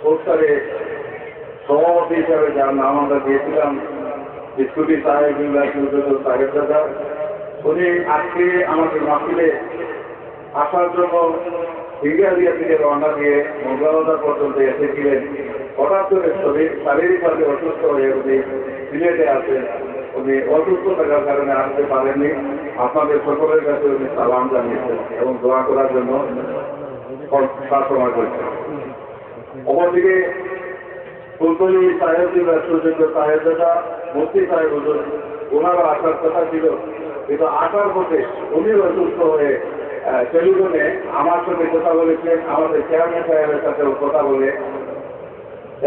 পোস্টারে সভাপতি হিসাবে যার নাম আমরা দিয়েছিলাম বিস্কুটি সাহেব সাহেব দাদা, উনি আজকে আমাদের মাহফিলে আসার জন্য হিঙ্গারিয়া থেকে রওনা দিয়ে মঙ্গলবার পর্যন্ত এসেছিলেন। হঠাৎ করে শারীরিকভাবে অসুস্থ হয়ে উনি সিলেটে আসেন। উনি অসুস্থ থাকার কারণে আসতে পারেননি। আপনাদের সকলের কাছে উনি সালাম জানিয়েছেন এবং দোয়া করার জন্য প্রার্থনা করেছেন। অপরদিকে ফুলতলি সাহেব সুযোগ্য সাহেব দাদা, মুফতি সাহেব হুজুর, ওনারা আসার কথা ছিল, কিন্তু আসার পথে উনি অসুস্থ হয়ে টেলিফোনে আমার সঙ্গে কথা বলেছেন, আমাদের চেয়ারম্যান সাহেবের সাথেও কথা বলে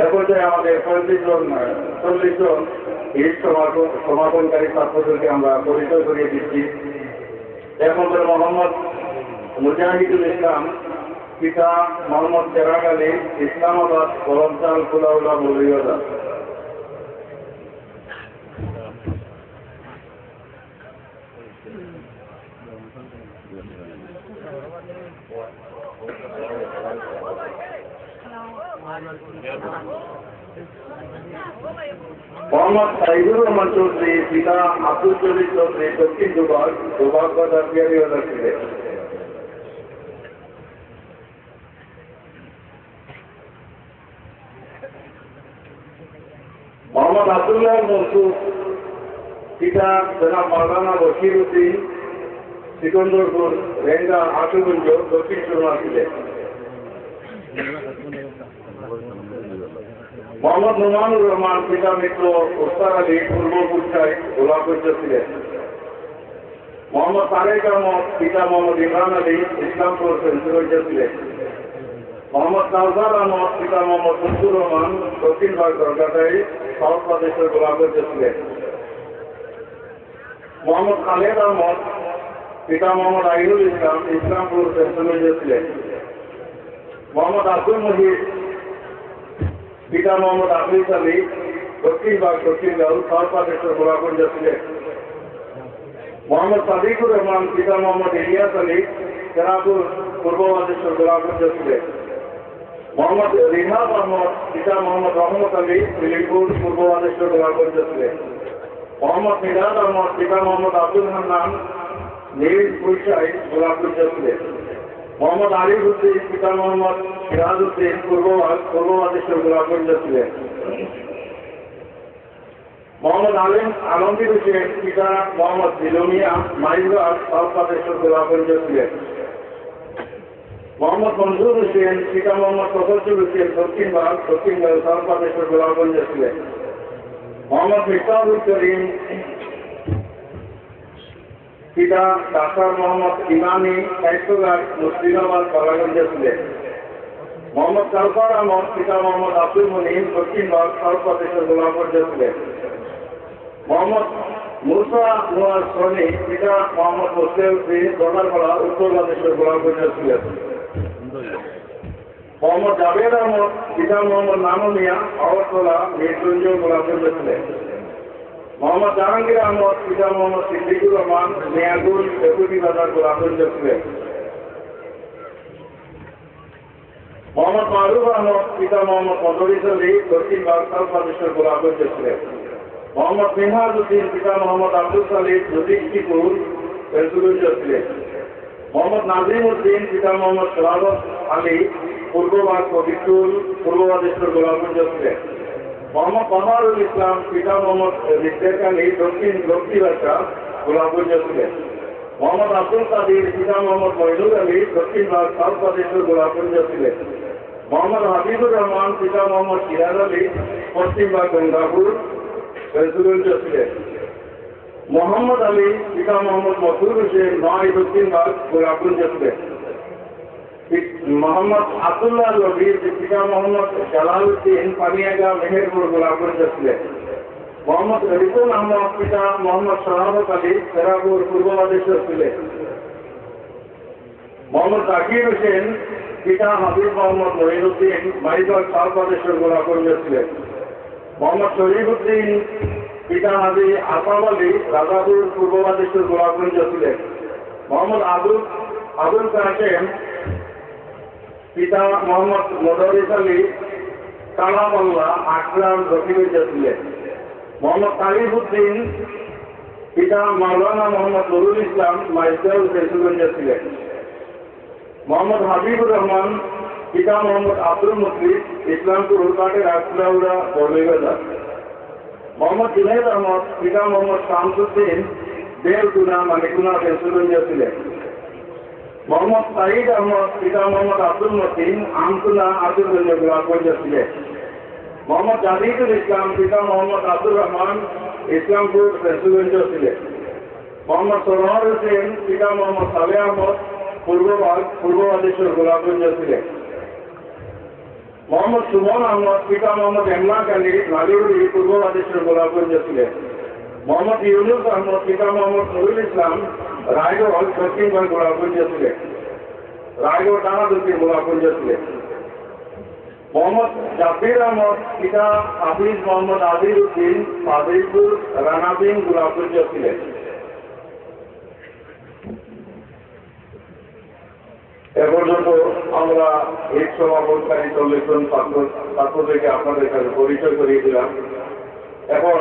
এরপর যে আমাদের 40 জন ঈদ সমাপনকারী ছাত্রদেরকে আমরা পরিচয় করিয়ে দিচ্ছি। এর মধ্যে মোহাম্মদ মুজাহিদুল ইসলাম, পিতা মোহাম্মদ চেরাগ আলী, ইসলামাবাদ, কলমচাল, কুলাউলা, মৌলিবাজার। মোহাম্মদ সাইদুর রহমান চৌধুরী, পিতা আব্দুল জলিল চৌধুরী, দক্ষিণ দুবাগ বাজার বিহারীবাজার থেকে। মোহাম্মদ আব্দুল্লাহ মনসুর, পিতা জনাব মাওলানা বশির উদ্দিন, সিকন্দরপুর, রেঙ্গা, আশুগঞ্জ, দক্ষিণ সুরমা থেকে। মোহাম্মদ নুমানুর রহমান, পিতা মিত্র উস্তাদ আলী, পূর্ব পুরসায়, গোলাপগঞ্জ ছিলেন। মোহাম্মদ তারেক আহমদ, পিতা মোহাম্মদ ইমরান আলী, ইসলামপুর, ফেন্সিগঞ্জ ছিলেন। মোহাম্মদ কাউসার আহমদ, পিতা মোহাম্মদ মুজিবুর রহমান, দক্ষিণবাগ, কলকাতায়, সাউথ প্রদেশের গোলাপগঞ্জ ছিলেন। মোহাম্মদ খালেদ আহমদ, পিতা মোহাম্মদ আইনুল ইসলাম, ইসলামপুর, ফেন্সিগঞ্জ ছিলেন। মোহাম্মদ আব্দুল মজিদ, পিতা মোহাম্মদ আফিস আলী, দক্ষিণবাগ, দক্ষিণগাঁও, সাউথ প্রদেশের গোলাপগঞ্জ ছিলেন। মোহাম্মদ সাদিকুর রহমান, পিতা মোহাম্মদ ইলিয়াস আলী, চেরাপুর, পূর্ব বাদেশ্বর, গোলাপগঞ্জ ছিলেন। মোহাম্মদ রিহাব আহমদ, পিতা মোহাম্মদ রহমত আলী, মিলিপুর, পূর্ব বাদেশ্বর, গোলাপগঞ্জ ছিলেন। মোহাম্মদ মিরাজ আহমদ, পিতা মোহাম্মদ আব্দুল হান্নান, নীল পুরসাই, গোলাপগঞ্জ ছিলেন। মোহাম্মদ আরিফ উদ্দিন, পিতা মোহাম্মদ সিরাজ উদ্দিন, পূর্ব বাদেশ্বর, গোলাপগঞ্জ ছিলেন। মোহাম্মদ আলমগীর হোসেন, পিতা মোহাম্মদ জিলমিয়া, মাইজবাগ, সাউথ প্রদেশের গোলাপগঞ্জ ছিলেন। মোহাম্মদ মনজুর হোসেন, পিতা মোহাম্মদ তফজ্জল হোসেন, দক্ষিণবাগ, দক্ষিণগাঁও, সাউথ প্রদেশের গোলাপগঞ্জ ছিলেন। মোহাম্মদ মিফতাহুল করিম, পিতা ডাক্তার মোহাম্মদ ইমামি, সাহিত্যঘাট, মুসলিমাবাদ, বালাগঞ্জ ছিলেন। মোহাম্মদ কাউসার আহমদ, পিতা মোহাম্মদ আব্দুল মনিম, দক্ষিণবাগ, সাউথ প্রদেশের গোলাপগঞ্জ ছিলেন। মোহাম্মদ মুসা নোয়ার সনি, পিতা মোহাম্মদ মুসলিম উদ্দিন, দোনারপাড়া, উত্তর প্রদেশের গোলাপগঞ্জ ছিলেন। মোহাম্মদ জাভেদ আহমদ, পিতা মোহাম্মদ নানুমিয়া, আগরতলা, মিরগঞ্জ, গোলাপগঞ্জ ছিলেন। মোহাম্মদ জাহাঙ্গীর আহমদ, পিতা মোহাম্মদ সিদ্দিকুর রহমান, মিয়াগুল, ডেপুটি বাজার, গোলাপগঞ্জ ছিলেন। মোহাম্মদ মারুফ আহমদ, পিতা মোহাম্মদ মদরিস আলী, দক্ষিণবাগ, সাউথ প্রদেশের গোলাপগঞ্জ ছিলেন। মোহাম্মদ মিনহাজ উদ্দিন, পিতা মোহাম্মদ আব্দুল সালিম, লতিফপুর, ফেন্সিগঞ্জ ছিলেন। মোহাম্মদ নাজিম উদ্দিন, পিতা মোহাম্মদ সোহাবত আলী, পূর্ববাগ, কবিরপুর, পূর্ব বাদেশ্বর, গোলাপগঞ্জ ছিলেন। মোহাম্মদ কমারুল ইসলাম, পিতা মোহাম্মদ রিজেক আলী, দক্ষিণ লক্ষ্মীবাসা, গোলাপগঞ্জ ছিলেন। মোহাম্মদ আব্দুল কাদির, পিতা মোহাম্মদ মইনুল আলী, দক্ষিণবাগ, সাউথ প্রদেশের গোলাপগঞ্জ ছিলেন। মোহাম্মদ হাবিবুর রহমান, পিতা মোহাম্মদ সিরাজ আলী, পশ্চিমবাগ, গঙ্গাপুর, ফেন্সিগঞ্জ ছিলেন। মোহাম্মদ আলী, পিতা মোহাম্মদ মসুর হোসেন, নয়, দক্ষিণবাগ, গোলাপগঞ্জ ছিলেন। মোহাম্মদ আব্দুল্লাহ লবির, পিতা মোহাম্মদ জালাল উদ্দিন, পানিয়াগা, মেহেরপুর, গোলাপগঞ্জ ছিলেন। মোহাম্মদ রিপুল আহমদ, পিতা মোহাম্মদ সোহাবত আলী, চেরাপুর, পূর্ব বাদেশ্বর ছিলেন। মোহাম্মদ জাকির হোসেন, পিতা হাবিব মোহাম্মদ মহিনুদ্দিন, মাইজবাগ, সাউথ প্রদেশের গোলাপগঞ্জ ছিলেন। মোহাম্মদ শরীফ উদ্দিন, পিতা হাজি আসাদ আলী, রাজাপুর, পূর্ব বাদেশ্বর, গোলাপগঞ্জ ছিলেন। মোহাম্মদ আবুল কাসেম, পিতা মোহাম্মদ মদরিস আলী, কালামাল্লাহ আকরাম জকির ছিলেন। মোহাম্মদ তারিফউদ্দিন পিতা মাওলানা মোহাম্মদ নুরুল ইসলাম মাইজদাউল ফেসুগঞ্জ ছিলেন। মোহাম্মদ হাবিবুর রহমান পিতা মোহাম্মদ আব্দুল মুতলিব ইসলামপুর উল্কাটের রাজপুরা বড়বাজার। মোহাম্মদ জুনাইদ আহমদ পিতা মোহাম্মদ শামসুদ্দিন বেলকুনা মানিকুনা ফেসুগঞ্জ ছিলেন। মোহাম্মদ সাঈদ আহমদ পিতা মোহাম্মদ আব্দুল মতিন আমকুনা আব্দুলগঞ্জ গোলাপগঞ্জ ছিলেন। মোহাম্মদ জাহিদুল ইসলাম পিতা মোহাম্মদ আব্দুর রহমান ইসলামপুর ফেসুগঞ্জ ছিলেন। মোহাম্মদ সরোয়ার হোসেন পিতা মোহাম্মদ সালে আহমদ পূর্ববাদেশ্বর গোলাপগঞ্জ ছিলেন। মোহাম্মদ সুমন আহমদ পিতা মোহাম্মদ এমলাক আলী নালিউরি পূর্ববাদেশ্বর গোলাপগঞ্জ ছিলেন। মোহাম্মদ ইউনুস আহমদ পিতা মোহাম্মদ নুরুল ইসলাম রায়গড় দক্ষিণগঞ্জ গোলাপগঞ্জ ছিলেন। রায়গড় টানাদুর্গী গোলাপগঞ্জ ছিলেন। মোহাম্মদ জাফির আহমদ পিতা হাফিজ মোহাম্মদ আদির উদ্দিন ফাজিলপুর রানাবিন গোলাপগঞ্জ ছিলেন। এ পর্যন্ত আমরা এই সমাবর্তকারী 40 জন ছাত্রদেরকে আপনাদের কাছে পরিচয় করিয়ে দিলাম। এখন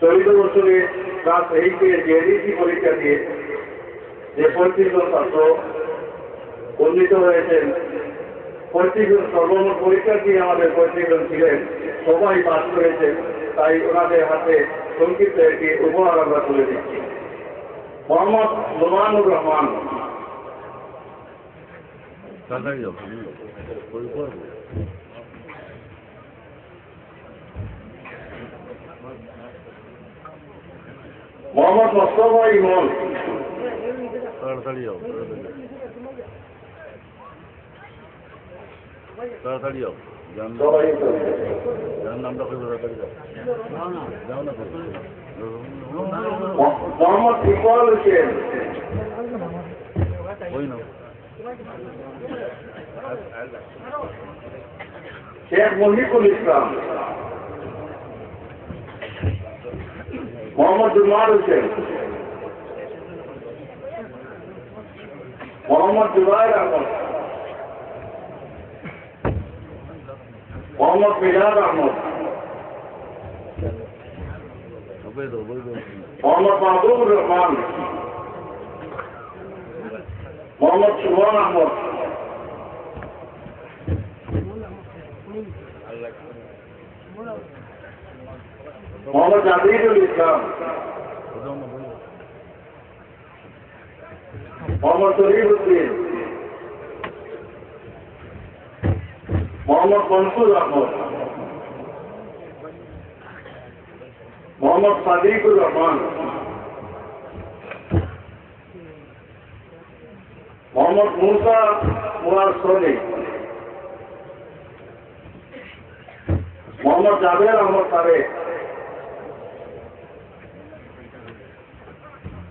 চলিত বছরে ক্লাস 8 জেডিসি পরীক্ষা দিয়ে যে 35 জন ছাত্র উন্নীত হয়েছেন, 35 জন সর্বমোট পরীক্ষার্থী আমাদের 35 জন ছিলেন, সবাই পাস করেছেন। তাই ওনাদের হাতে সংক্ষিপ্ত একটি উপহার আমরা তুলে দিচ্ছি। মোহাম্মদ নোমানুর রহমান। মোহাম্মদ মোস্তফা ইমন। তাড়াতাড়ি যাও, নামটা মোহাম্মদ ইকবাল হোসেন। শেখ মহিবুল ইসলাম। মোহাম্মদ জুমার হোসেন। মোহাম্মদ জুবাইর আহমদ। মোহাম্মদ মিলাদ আহমদ। মোহাম্মদ মাহবুবুর রহমান। মোহাম্মদ সুমন আহমদ। মোহাম্মদ জাহিদুল ইসলাম। মোহাম্মদ শরীফউদ্দিন। মোহাম্মদ মনসুর আহমদ। মোহাম্মদ সাদিকুর রহমান। মোহাম্মদ মুসা মুরাদ সোনি। মোহাম্মদ জাবের আহমদ তারেক।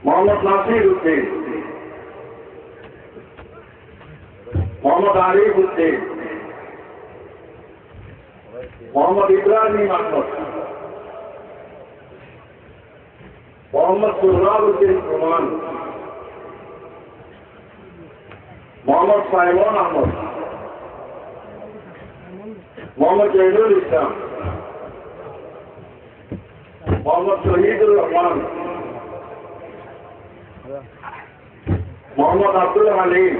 মোহাম্মদ নাসির উদ্দিন। মোহাম্মদ আরিফ উদ্দিন। মোহাম্মদ ইব্রাহিম আহমদ। মোহাম্মদ সুহরাবউদ্দিন রহমান। মোহাম্মদ সাইমন আহমদ। মোহাম্মদ জহিরুল ইসলাম। মোহাম্মদ শহীদুর রহমান। মোহাম্মদ আব্দুল হালিম।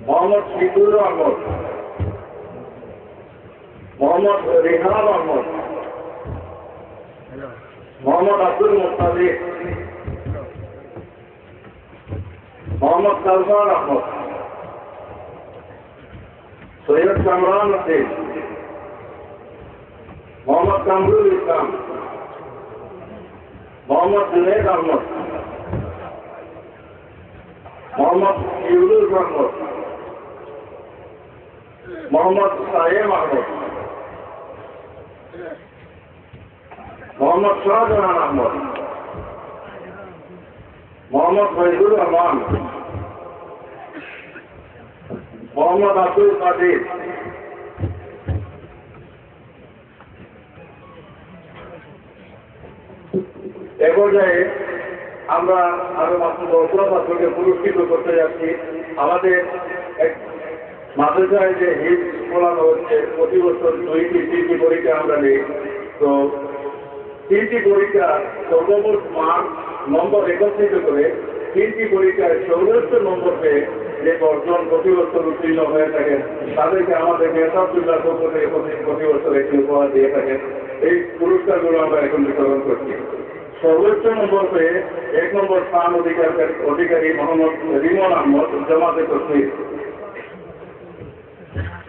মোহাম্মদ শিকুর আহমদ। মোহাম্মদ রেহাব আহমদ। মোহাম্মদ আব্দুল মুস্তাফিজ। মোহাম্মদ সালমান আহমদ। সৈয়দ কামরান হোসেন। মোহাম্মদ কামরুল ইসলাম। মোহাম্মদ জুনেদ আহমদ। মোহাম্মদ ইউনুস আহমদ। মোহাম্মদ সায়েম আহমদ। মোহাম্মদ শাহজাহান আহমদ। মোহাম্মদ ফৈজুর রহমান। মোহাম্মদ আব্দুল কাদির। এ পর্যায়ে আমরা আরো মাত্র 10 ছাত্রকে পুরস্কৃত করতে যাচ্ছি। আমাদের এক মাদ্রাসায় যে হিট পড়ানো হচ্ছে প্রতি বছর 2টি পরীক্ষা আমরা নিই। তো 3টি পরীক্ষা সর্বমোট মান নম্বর একত্রিত করে 3টি পরীক্ষায় সর্বোচ্চ নম্বর পেয়ে যে 10 জন প্রতি বছর উত্তীর্ণ হয়ে থাকেন তাদেরকে আমাদের মেহতাবুল্লাহ পক্ষ থেকে প্রতি বছর একটি উপহার দিয়ে থাকেন। এই পুরস্কারগুলো আমরা এখন বিতরণ করছি। সর্বোচ্চ নম্বর পেয়ে 1 নম্বর স্থান অধিকারী মোহাম্মদ রিমন আহমদ, জামাতে তসলিম।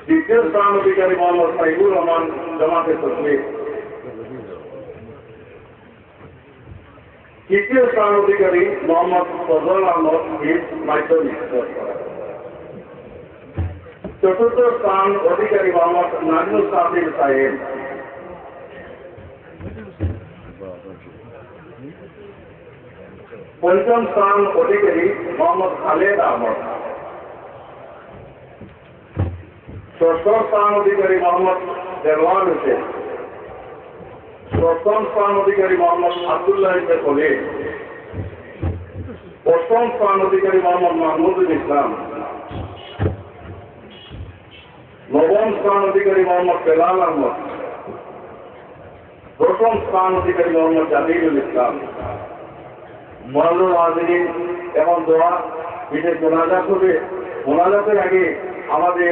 দ্বিতীয় স্থান অধিকারী মোহাম্মদ সাইবুর রহমান, জামাতে তসলিম। তৃতীয় স্থান অধিকারী মোহাম্মদ ফজল আহমদ, মাধ্যমিক। চতুর্থ স্থান অধিকারী মোহাম্মদ নাজমুল সাদিক সাহেব। পঞ্চম স্থান অধিকারী মোহাম্মদ খালেদ আহমদ। ষষ্ঠ স্থান অধিকারী মোহাম্মদ দেওয়ান হোসেন। সপ্তম স্থান অধিকারী মোহাম্মদ আব্দুল্লাহ ইবনে খলিল। অষ্টম স্থান অধিকারী মোহাম্মদ মাহমুদুল ইসলাম। নবম স্থান অধিকারী মোহাম্মদ বেলাল আহমদ। দশম স্থান অধিকারী মোহাম্মদ জাহিদুল ইসলাম। মুআজ্জাজ হাজিরিন, এবং দোয়া বিশেষ মোনাজাত হবে। মোনাজাতের আগে আমাদের